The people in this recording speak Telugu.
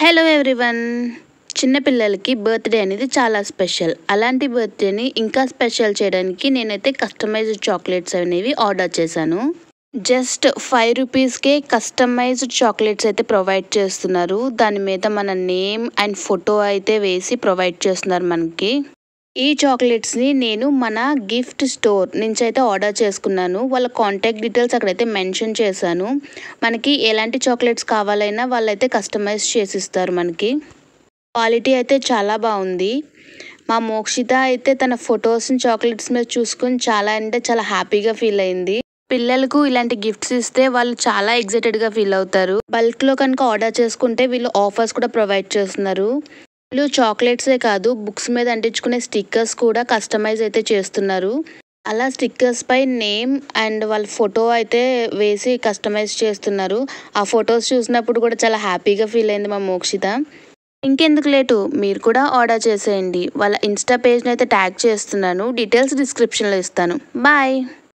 Hello everyone. చిన్న పిల్లలకి బర్త్డే అనేది చాలా స్పెషల్. అలాంటి బర్త్డేని ఇంకా స్పెషల్ చేయడానికి నేనైతే కస్టమైజ్డ్ చాక్లెట్స్ అనేవి ఆర్డర్ చేశాను. జస్ట్ 5 రూపీస్కే కస్టమైజ్డ్ చాక్లెట్స్ అయితే ప్రొవైడ్ చేస్తున్నారు. దాని మీద మన నేమ్ అండ్ ఫోటో అయితే వేసి ప్రొవైడ్ చేస్తున్నారు మనకి. ఈ చాక్లెట్స్ని నేను మన గిఫ్ట్ స్టోర్ నుంచి అయితే ఆర్డర్ చేసుకున్నాను. వాళ్ళ కాంటాక్ట్ డీటెయిల్స్ అక్కడైతే మెన్షన్ చేశాను. మనకి ఎలాంటి చాక్లెట్స్ కావాలైనా వాళ్ళైతే కస్టమైజ్ చేసిస్తారు మనకి. క్వాలిటీ అయితే చాలా బాగుంది. మా మోక్షిత అయితే తన ఫొటోస్ని చాక్లెట్స్ మీద చూసుకొని చాలా అంటే చాలా హ్యాపీగా ఫీల్ అయింది. పిల్లలకు ఇలాంటి గిఫ్ట్స్ ఇస్తే వాళ్ళు చాలా ఎక్సైటెడ్గా ఫీల్ అవుతారు. బల్క్లో కనుక ఆర్డర్ చేసుకుంటే వీళ్ళు ఆఫర్స్ కూడా ప్రొవైడ్ చేస్తున్నారు. వీళ్ళు చాక్లెట్సే కాదు, బుక్స్ మీద అంటించుకునే స్టిక్కర్స్ కూడా కస్టమైజ్ అయితే చేస్తున్నారు. అలా స్టిక్కర్స్ పై నేమ్ అండ్ వాళ్ళ ఫోటో అయితే వేసి కస్టమైజ్ చేస్తున్నారు. ఆ ఫొటోస్ చూసినప్పుడు కూడా చాలా హ్యాపీగా ఫీల్ అయింది మా మోక్షిత. ఇంకెందుకు లేటు, మీరు కూడా ఆర్డర్ చేసేయండి. వాళ్ళ ఇన్స్టా పేజ్ని అయితే ట్యాగ్ చేస్తున్నాను. డీటెయిల్స్ డిస్క్రిప్షన్లో ఇస్తాను. బాయ్.